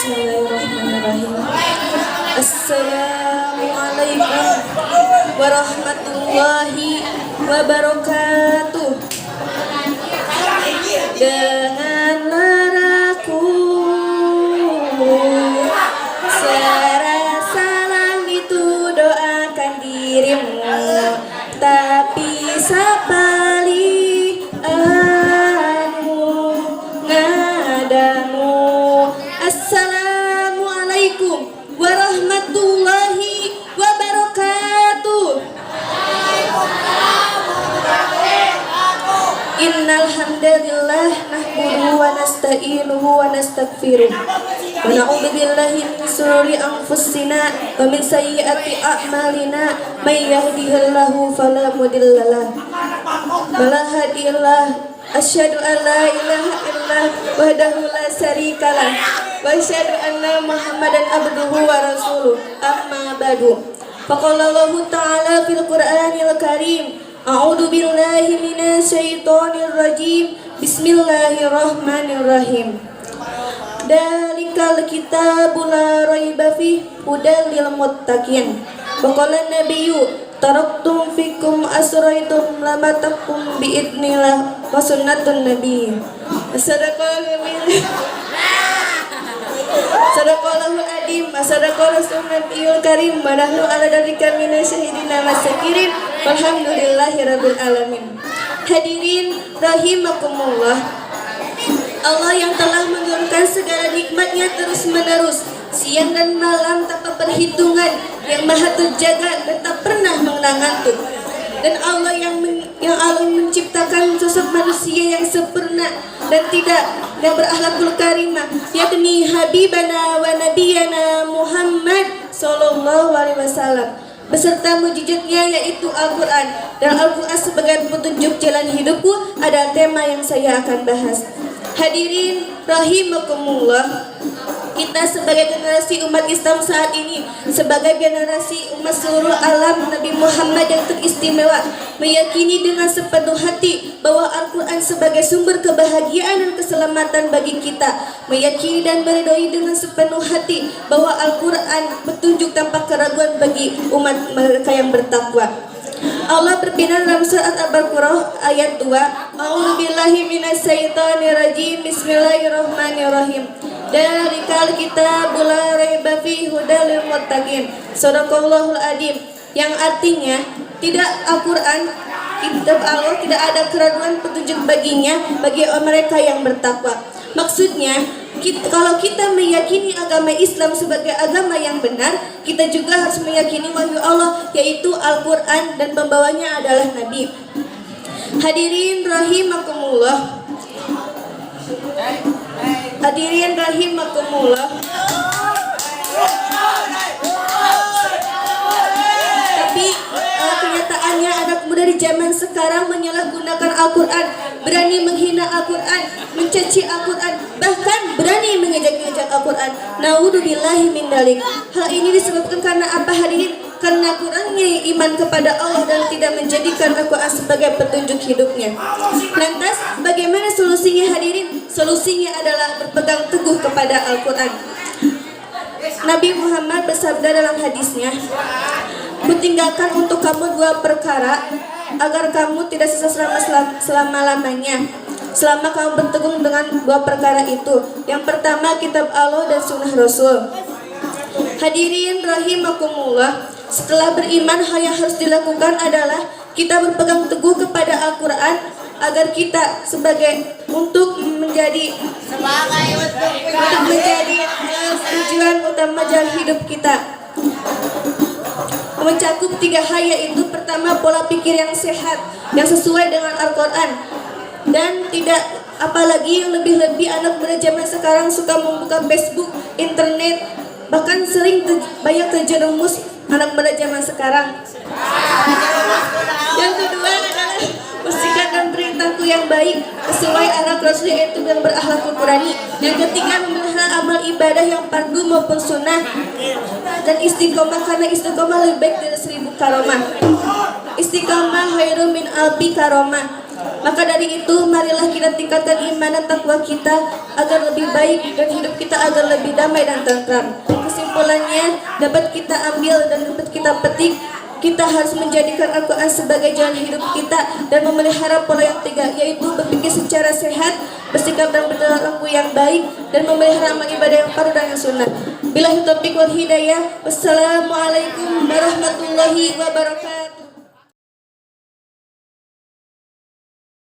Bismillahirrahmanirrahim. Assalamualaikum warahmatullahi wabarakatuh. Denganlah aku serasa langit itu doakan dirimu, tapi sapali anu ngadamu. Assalamualaikum warahmatullahi wabarakatuh. Innal hamdalillah nahmaduhu wa nasta'inuhu wa nastaghfiruh wa na'udzu billahi min shururi anfusina wa min sayyiati a'malina may yahdihillahu fala mudhillalah wa la hadiyalah. Asyhadu an la ilaha illallah wahdahu la syarikalah wa asyhadu anna Muhammadan abduhu wa rasuluh. Amma ba'du. Faqala Allah ta'ala fil Qur'anil Karim, a'udzu billahi minasyaitonir rajim. Bismillahirrahmanirrahim. Dalikal kitabul la raiba fi hudal lil muttaqin. Faqala nabiyyu taraktum fikum asraitum lamatakum biidnillah wa sunnatun nabi. Sadaqallahul adim, sadaqallahu rasulul karim, wa nahnu ala dzalika minasyahidina wasyakirin, walhamdulillahi rabbil alamin. Hadirin rahimakumullah, Allah yang telah menurunkan segala nikmatnya terus menerus, siang dan malam tanpa perhitungan, yang maha terjaga dan tak pernah mengenal ngantuk. Dan Allah yang menciptakan sosok manusia yang sempurna dan yang berakhlakul karimah, yakni Habibana wa Nabiyana Muhammad sallallahu alaihi wasallam, beserta mujizatnya yaitu Al-Quran. Dan Al-Quran sebagai petunjuk jalan hidupku adalah tema yang saya akan bahas. Hadirin rahimakumullah, kita sebagai generasi umat Islam saat ini, sebagai generasi umat seluruh alam Nabi Muhammad yang teristimewa, meyakini dengan sepenuh hati bahwa Al-Quran sebagai sumber kebahagiaan dan keselamatan bagi kita, meyakini dan meridhoi dengan sepenuh hati bahwa Al-Quran petunjuk tanpa keraguan bagi umat mereka yang bertakwa. Allah berfirman dalam surat Al-Baqarah ayat 2, A'udzu billahi minasyaitonir rajim. Bismillahirrahmanirrahim. Dalikal kitabul la raiba fihi hudal lil muttaqin. Shadaqallahul adim. Yang artinya tidak Al-Quran, kitab Allah tidak ada keraguan petunjuk baginya bagi mereka yang bertakwa. Maksudnya, kalau kita meyakini agama Islam sebagai agama yang benar, kita juga harus meyakini wahyu Allah, yaitu Al-Quran, dan pembawanya adalah Nabi. Hadirin rahimakumullah, hadirin rahimakumullah, tapi kenyataannya anak muda di zaman sekarang menyalahgunakan Al-Quran, berani menghina Al-Quran, mencaci Al-Quran, bahkan berani mengejek-ngejek Al-Quran. Na'udzubillahi min dzalik. Hal ini disebabkan karena apa, hadirin? Karena kurangnya iman kepada Allah dan tidak menjadikan Al-Quran sebagai petunjuk hidupnya. Lantas bagaimana solusinya, hadirin? Solusinya adalah berpegang teguh kepada Al-Quran. Nabi Muhammad bersabda dalam hadisnya, kutinggalkan untuk kamu dua perkara agar kamu tidak sesat selama-lamanya, selama kamu berteguh dengan dua perkara itu. Yang pertama, kitab Allah dan sunnah Rasul. Hadirin rahimakumullah, setelah beriman, hal yang harus dilakukan adalah kita berpegang teguh kepada Al-Quran agar kita untuk menjadi tujuan utama jalan hidup kita, mencakup 3 hal, yaitu pertama, pola pikir yang sehat yang sesuai dengan Al-Quran, dan tidak apalagi yang lebih-lebih anak muda zaman sekarang suka membuka Facebook, internet, bahkan sering banyak terjerumus anak muda zaman sekarang. Yang kedua adalah bersikap dan perintahku yang baik sesuai anak Rasul, yaitu yang berakhlakul Qurani. Yang ketiga, memelihara amal ibadah yang fardu maupun sunnah, dan istiqomah, karena istiqomah lebih baik dari 1000 karomah. Istiqomah khairum min alfi karomah. Maka dari itu, marilah kita tingkatkan iman dan takwa kita agar lebih baik dan hidup kita agar lebih damai dan tentram. Kesimpulannya, dapat kita ambil dan dapat kita petik, kita harus menjadikan Al-Quran sebagai jalan hidup kita dan memelihara pola yang tiga, yaitu berpikir secara sehat, bersikap dan berperilaku yang baik, dan memelihara amal ibadah yang fardu dan yang sunnah. Billahi taufiq wal hidayah. Wassalamualaikum warahmatullahi wabarakatuh.